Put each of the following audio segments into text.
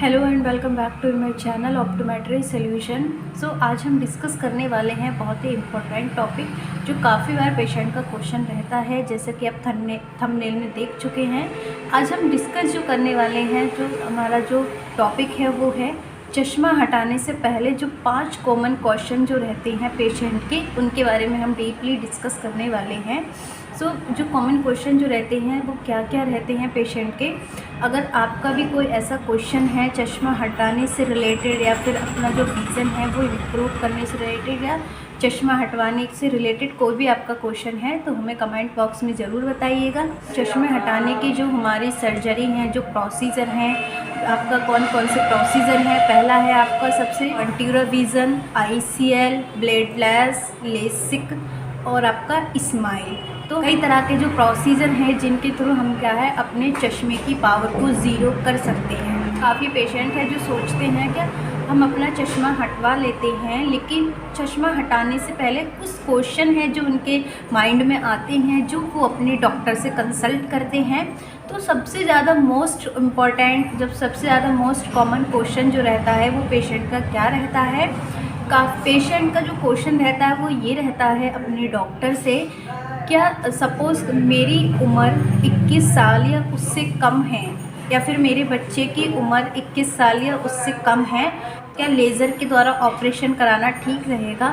Hello and welcome back to my channel optometry solution. So आज हम discuss करने वाले हैं बहुत ही इम्पोर्टेंट टॉपिक जो काफ़ी बार पेशेंट का क्वेश्चन रहता है, जैसे कि आप थंबनेल में देख चुके हैं। आज हम डिस्कस जो करने वाले हैं, जो हमारा जो टॉपिक है वो है चश्मा हटाने से पहले जो 5 कॉमन क्वेश्चन जो रहते हैं पेशेंट के, उनके बारे में हम डीपली डिस्कस करने वाले हैं। सो जो कॉमन क्वेश्चन जो रहते हैं वो क्या क्या रहते हैं पेशेंट के। अगर आपका भी कोई ऐसा क्वेश्चन है चश्मा हटाने से रिलेटेड, या फिर अपना जो विज़न है वो इम्प्रूव करने से रिलेटेड, या चश्मा हटवाने से रिलेटेड कोई भी आपका क्वेश्चन है, तो हमें कमेंट बॉक्स में ज़रूर बताइएगा। चश्मे हटाने की जो हमारी सर्जरी हैं, जो प्रोसीजर हैं, आपका कौन कौन से प्रोसीजर हैं। पहला है आपका सबसे कंट्यूरल विज़न, ICL, ब्लेडलेस, लेसिक और आपका स्माइल। तो कई तरह के जो प्रोसीजर हैं जिनके थ्रू हम क्या है अपने चश्मे की पावर को ज़ीरो कर सकते हैं। काफ़ी पेशेंट है जो सोचते हैं कि हम अपना चश्मा हटवा लेते हैं, लेकिन चश्मा हटाने से पहले कुछ क्वेश्चन है जो उनके माइंड में आते हैं, जो वो अपने डॉक्टर से कंसल्ट करते हैं। तो सबसे ज़्यादा मोस्ट इम्पॉर्टेंट, जब सबसे ज़्यादा मोस्ट कॉमन क्वेश्चन जो रहता है वो पेशेंट का क्या रहता है, पेशेंट का जो क्वेश्चन रहता है वो ये रहता है अपने डॉक्टर से, क्या सपोज़ मेरी उम्र 21 साल या उससे कम है, या फिर मेरे बच्चे की उम्र 21 साल या उससे कम है, क्या लेज़र के द्वारा ऑपरेशन कराना ठीक रहेगा,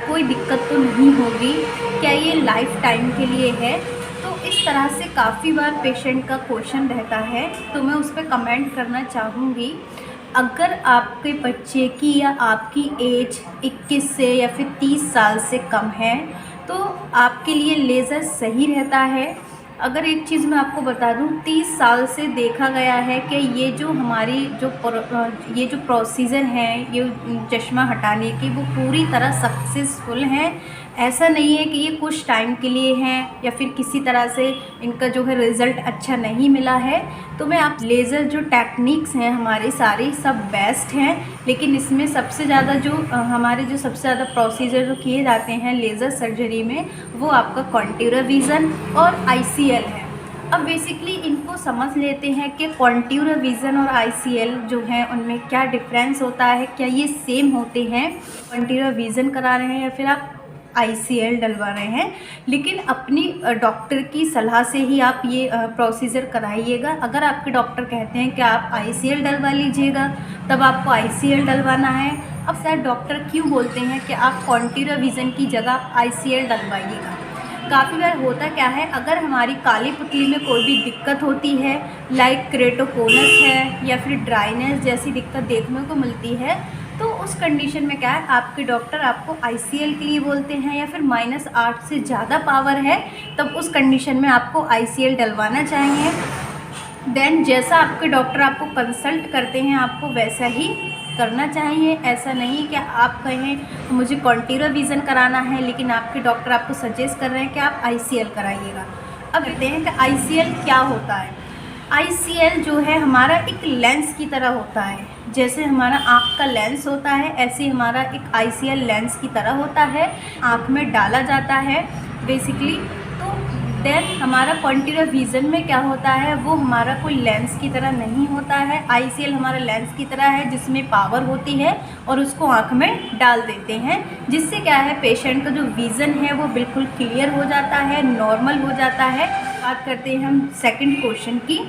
कोई दिक्कत तो नहीं होगी, क्या ये लाइफ टाइम के लिए है। तो इस तरह से काफ़ी बार पेशेंट का क्वेश्चन रहता है, तो मैं उस पर कमेंट करना चाहूँगी। अगर आपके बच्चे की या आपकी एज 21 से या फिर 30 साल से कम है तो आपके लिए लेज़र सही रहता है। अगर एक चीज़ मैं आपको बता दूं, 30 साल से देखा गया है कि ये जो हमारी जो प्रोसीजर हैं, ये चश्मा हटाने की, वो पूरी तरह सक्सेसफुल हैं। ऐसा नहीं है कि ये कुछ टाइम के लिए हैं या फिर किसी तरह से इनका जो है रिज़ल्ट अच्छा नहीं मिला है। तो मैं आप लेज़र जो टेक्निक्स हैं हमारी सारी सब बेस्ट हैं, लेकिन इसमें सबसे ज़्यादा जो हमारे जो सबसे ज़्यादा प्रोसीजर जो किए जाते हैं लेज़र सर्जरी में, वो आपका कंट्यूरल विज़न और ICL है। अब बेसिकली इनको समझ लेते हैं कि कंट्यूरल विज़न और ICL जो हैं उनमें क्या डिफरेंस होता है, क्या ये सेम होते हैं। कंट्यूरल विज़न करा रहे हैं या फिर आप ICL डलवा रहे हैं, लेकिन अपनी डॉक्टर की सलाह से ही आप ये प्रोसीजर कराइएगा। अगर आपके डॉक्टर कहते हैं कि आप ICL डलवा लीजिएगा, तब आपको ICL डलवाना है। अब शायद डॉक्टर क्यों बोलते हैं कि आप कंट्यूरल विज़न की जगह ICL डलवाइएगा। काफ़ी बार होता क्या है, अगर हमारी काली पुतली में कोई भी दिक्कत होती है, लाइक क्रेटोकोनस है या फिर ड्राइनेस जैसी दिक्कत देखने को मिलती है, तो उस कंडीशन में क्या है आपके डॉक्टर आपको ICL के लिए बोलते हैं, या फिर -8 से ज़्यादा पावर है तब उस कंडीशन में आपको ICL डलवाना चाहिए। देन जैसा आपके डॉक्टर आपको कंसल्ट करते हैं आपको वैसा ही करना चाहिए। ऐसा नहीं कि आप कहें मुझे कंट्यूरल विज़न कराना है, लेकिन आपके डॉक्टर आपको सजेस्ट कर रहे हैं कि आप ICL कराइएगा। अब कहते हैं कि ICL क्या होता है। ICL जो है हमारा एक लेंस की तरह होता है, जैसे हमारा आँख का लेंस होता है, ऐसे हमारा एक ICL लेंस की तरह होता है, आँख में डाला जाता है बेसिकली। तो देन हमारा कंट्यूरल विज़न में क्या होता है, वो हमारा कोई लेंस की तरह नहीं होता है। ICL हमारा लेंस की तरह है जिसमें पावर होती है और उसको आँख में डाल देते हैं, जिससे क्या है पेशेंट का जो विज़न है वो बिल्कुल क्लियर हो जाता है, नॉर्मल हो जाता है। बात करते हैं हम सेकंड क्वेश्चन की।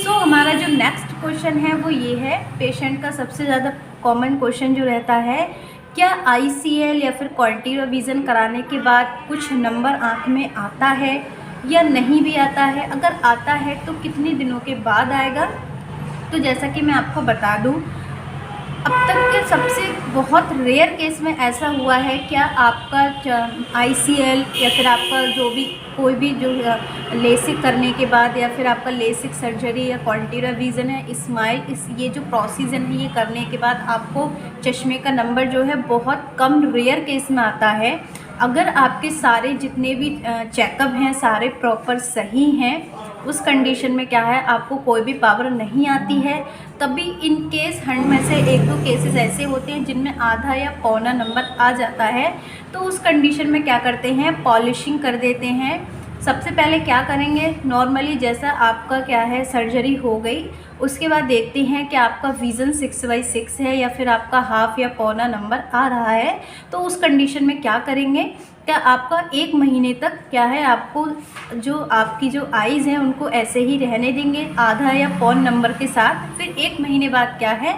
सो हमारा जो नेक्स्ट क्वेश्चन है वो ये है, पेशेंट का सबसे ज़्यादा कॉमन क्वेश्चन जो रहता है, क्या ICL या फिर कंट्यूरल विज़न कराने के बाद कुछ नंबर आँख में आता है या नहीं भी आता है। अगर आता है तो कितने दिनों के बाद आएगा। तो जैसा कि मैं आपको बता दूं, अब तक के सबसे बहुत रेयर केस में ऐसा हुआ है, क्या आपका ICL या फिर आपका जो भी कोई भी जो लेसिक करने के बाद, या फिर आपका लेसिक सर्जरी या कंट्यूरल विज़न है, स्माइल, ये जो प्रोसीजर है ये करने के बाद आपको चश्मे का नंबर जो है बहुत कम रेयर केस में आता है। अगर आपके सारे जितने भी चेकअप हैं सारे प्रॉपर सही हैं, उस कंडीशन में क्या है आपको कोई भी पावर नहीं आती है। तभी इन केस 100 में से 1-2 केसेस ऐसे होते हैं जिनमें आधा या पौना नंबर आ जाता है। तो उस कंडीशन में क्या करते हैं, पॉलिशिंग कर देते हैं, सबसे पहले क्या करेंगे, नॉर्मली जैसा आपका क्या है सर्जरी हो गई, उसके बाद देखते हैं कि आपका विज़न 6/6 है या फिर आपका हाफ या पौना नंबर आ रहा है। तो उस कंडीशन में क्या करेंगे, क्या आपका 1 महीने तक क्या है, आपको जो आपकी जो आइज़ हैं उनको ऐसे ही रहने देंगे आधा या पौन नंबर के साथ। फिर 1 महीने बाद क्या है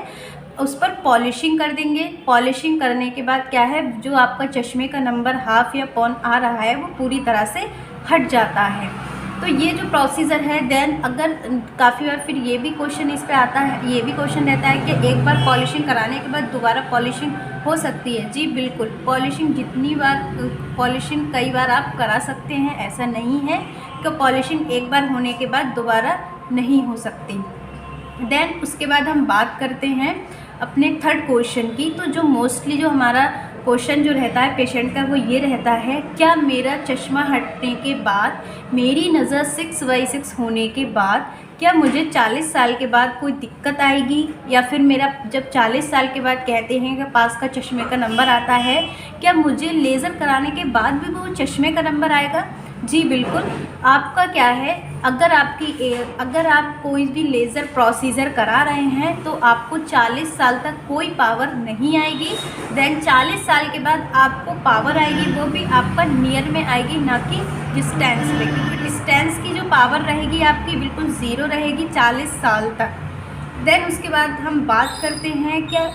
उस पर पॉलिशिंग कर देंगे। पॉलिशिंग करने के बाद क्या है, जो आपका चश्मे का नंबर हाफ या पौन आ रहा है वो पूरी तरह से हट जाता है। तो ये जो प्रोसीजर है, देन अगर काफ़ी बार फिर ये भी क्वेश्चन इस पे आता है, ये भी क्वेश्चन रहता है कि एक बार पॉलिशिंग कराने के बाद दोबारा पॉलिशिंग हो सकती है। जी बिल्कुल, पॉलिशिंग जितनी बार पॉलिशिंग कई बार आप करा सकते हैं, ऐसा नहीं है कि पॉलिशिंग एक बार होने के बाद दोबारा नहीं हो सकती। देन उसके बाद हम बात करते हैं अपने थर्ड क्वेश्चन की। तो जो मोस्टली जो हमारा क्वेश्चन जो रहता है पेशेंट का वो ये रहता है, क्या मेरा चश्मा हटने के बाद, मेरी नज़र 6/6 होने के बाद क्या मुझे 40 साल के बाद कोई दिक्कत आएगी, या फिर मेरा जब 40 साल के बाद कहते हैं कि पास का चश्मे का नंबर आता है, क्या मुझे लेज़र कराने के बाद भी वो चश्मे का नंबर आएगा? जी बिल्कुल, आपका क्या है, अगर आप कोई भी लेज़र प्रोसीजर करा रहे हैं तो आपको 40 साल तक कोई पावर नहीं आएगी। देन 40 साल के बाद आपको पावर आएगी, वो भी आपका नियर में आएगी, ना कि डिस्टेंस में, क्योंकि डिस्टेंस की जो पावर रहेगी आपकी बिल्कुल ज़ीरो रहेगी 40 साल तक। देन उसके बाद हम बात करते हैं, क्या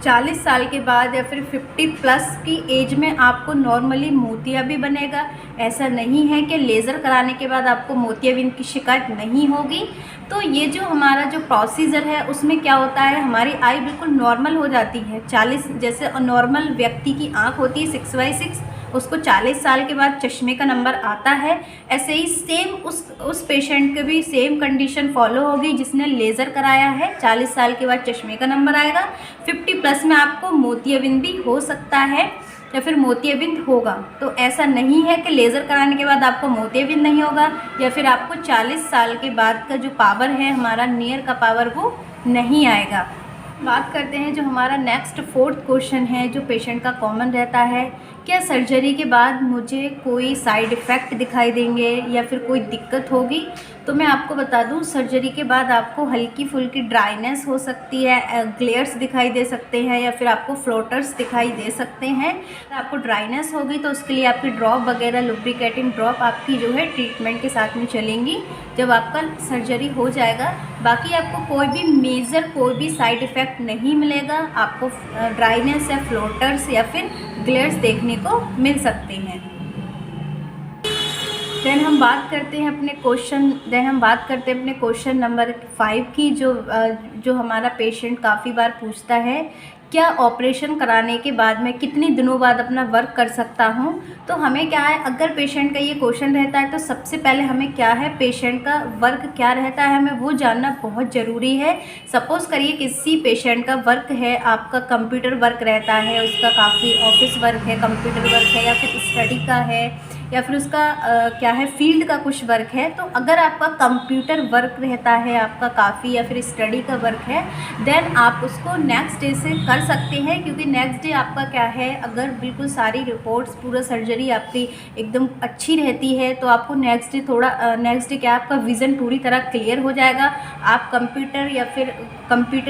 40 साल के बाद या फिर 50+ की एज में आपको नॉर्मली मोतिया भी बनेगा? ऐसा नहीं है कि लेज़र कराने के बाद आपको मोतियाबिंद की शिकायत नहीं होगी। तो ये जो हमारा जो प्रोसीजर है उसमें क्या होता है, हमारी आई बिल्कुल नॉर्मल हो जाती है। 40 जैसे नॉर्मल व्यक्ति की आँख होती है 6/6, उसको 40 साल के बाद चश्मे का नंबर आता है, ऐसे ही सेम उस पेशेंट के भी सेम कंडीशन फॉलो होगी जिसने लेज़र कराया है। 40 साल के बाद चश्मे का नंबर आएगा, 50+ में आपको मोतियाबिंद भी हो सकता है या फिर मोतियाबिंद होगा। तो ऐसा नहीं है कि लेज़र कराने के बाद आपको मोतियाबिंद नहीं होगा या फिर आपको 40 साल के बाद का जो पावर है हमारा नियर का पावर वो नहीं आएगा। बात करते हैं जो हमारा नेक्स्ट 4th क्वेश्चन है जो पेशेंट का कॉमन रहता है, क्या सर्जरी के बाद मुझे कोई साइड इफ़ेक्ट दिखाई देंगे या फिर कोई दिक्कत होगी? तो मैं आपको बता दूं, सर्जरी के बाद आपको हल्की फुल्की ड्राइनेस हो सकती है, ग्लेयर्स दिखाई दे सकते हैं या फिर आपको फ्लोटर्स दिखाई दे सकते हैं। आपको ड्राइनेस होगी तो उसके लिए आपकी ड्रॉप वगैरह, लुब्रिकेटिंग ड्रॉप आपकी जो है ट्रीटमेंट के साथ में चलेंगी जब आपका सर्जरी हो जाएगा। बाकी आपको कोई भी मेजर कोई भी साइड इफ़ेक्ट नहीं मिलेगा, आपको ड्राइनेस या फ्लोटर्स या फिर ग्लेयर्स देखने को मिल सकते हैं। देन हम बात करते हैं अपने क्वेश्चन नंबर 5 की, जो हमारा पेशेंट काफ़ी बार पूछता है, क्या ऑपरेशन कराने के बाद मैं कितने दिनों बाद अपना वर्क कर सकता हूं? तो हमें क्या है, अगर पेशेंट का ये क्वेश्चन रहता है तो सबसे पहले हमें क्या है, पेशेंट का वर्क क्या रहता है हमें वो जानना बहुत ज़रूरी है। सपोज़ करिए किसी पेशेंट का वर्क है, आपका कंप्यूटर वर्क रहता है, उसका काफ़ी ऑफिस वर्क है, कंप्यूटर वर्क है, या फिर स्टडी का है, या फिर उसका क्या है फील्ड का कुछ वर्क है। तो अगर आपका कंप्यूटर वर्क रहता है आपका काफ़ी, या फिर स्टडी का वर्क है, देन आप उसको नेक्स्ट डे से कर सकते हैं, क्योंकि नेक्स्ट डे आपका क्या है, अगर बिल्कुल सारी रिपोर्ट्स पूरा सर्जरी आपकी एकदम अच्छी रहती है तो आपको नेक्स्ट डे क्या आपका विज़न पूरी तरह क्लियर हो जाएगा। आप कंप्यूटर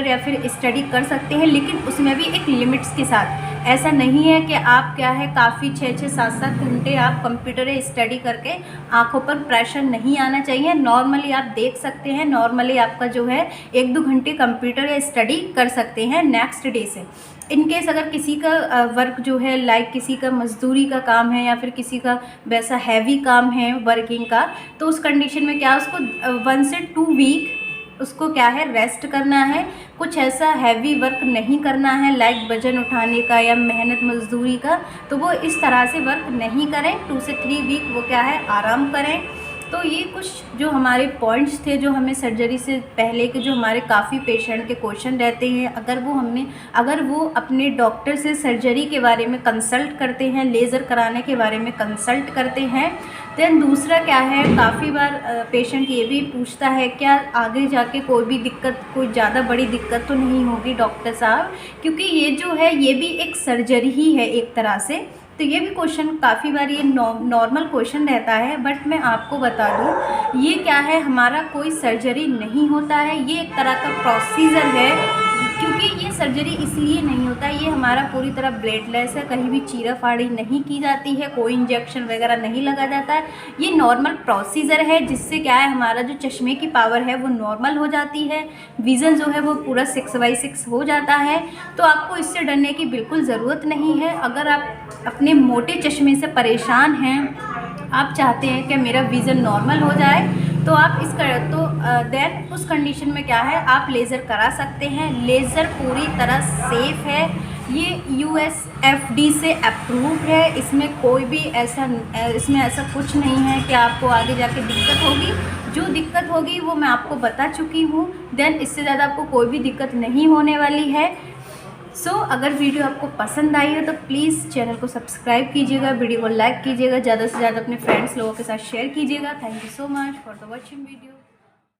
या फिर स्टडी कर सकते हैं, लेकिन उसमें भी एक लिमिट्स के साथ। ऐसा नहीं है कि आप क्या है काफ़ी 6-6, 7-7 घंटे आप कंप्यूटर या स्टडी करके आँखों पर प्रेशर नहीं आना चाहिए। नॉर्मली आप देख सकते हैं, नॉर्मली आपका जो है 1-2 घंटे कंप्यूटर या स्टडी कर सकते हैं नेक्स्ट डे से। इनकेस अगर किसी का वर्क जो है लाइक किसी का मजदूरी का काम है या फिर किसी का वैसा हैवी काम है वर्किंग का, तो उस कंडीशन में क्या उसको 1 से 2 वीक उसको क्या है रेस्ट करना है। कुछ ऐसा हैवी वर्क नहीं करना है लाइक वजन उठाने का या मेहनत मजदूरी का, तो वो इस तरह से वर्क नहीं करें। 2 से 3 वीक वो क्या है आराम करें। तो ये कुछ जो हमारे पॉइंट्स थे जो हमें सर्जरी से पहले के जो हमारे काफ़ी पेशेंट के क्वेश्चन रहते हैं, अगर वो अपने डॉक्टर से सर्जरी के बारे में कंसल्ट करते हैं, लेज़र कराने के बारे में कंसल्ट करते हैं। देन दूसरा क्या है, काफ़ी बार पेशेंट ये भी पूछता है क्या आगे जाके कोई भी दिक्कत, कोई ज़्यादा बड़ी दिक्कत तो नहीं होगी डॉक्टर साहब, क्योंकि ये जो है ये भी एक सर्जरी ही है एक तरह से। तो ये भी क्वेश्चन काफ़ी बार ये नॉर्मल क्वेश्चन रहता है, बट मैं आपको बता दूं ये क्या है, हमारा कोई सर्जरी नहीं होता है, ये एक तरह का प्रोसीजर है। क्योंकि ये सर्जरी इसलिए नहीं होता है, ये हमारा पूरी तरह ब्लेडलेस है, कहीं भी चीरा फाड़ी नहीं की जाती है, कोई इंजेक्शन वगैरह नहीं लगा जाता है। ये नॉर्मल प्रोसीजर है जिससे क्या है, हमारा जो चश्मे की पावर है वो नॉर्मल हो जाती है, विज़न जो है वो पूरा 6/6 हो जाता है। तो आपको इससे डरने की बिल्कुल ज़रूरत नहीं है। अगर आप अपने मोटे चश्मे से परेशान हैं, आप चाहते हैं कि मेरा विज़न नॉर्मल हो जाए, तो आप देन उस कंडीशन में क्या है, आप लेज़र करा सकते हैं। लेज़र पूरी तरह सेफ़ है, ये USFD से अप्रूव्ड है, इसमें कोई भी इसमें ऐसा कुछ नहीं है कि आपको आगे जाके दिक्कत होगी। जो दिक्कत होगी वो मैं आपको बता चुकी हूँ, देन इससे ज़्यादा आपको कोई भी दिक्कत नहीं होने वाली है। अगर वीडियो आपको पसंद आई हो तो प्लीज़ चैनल को सब्सक्राइब कीजिएगा, वीडियो को लाइक कीजिएगा, ज़्यादा से ज़्यादा अपने फ्रेंड्स लोगों के साथ शेयर कीजिएगा। Thank you so much for the watching video.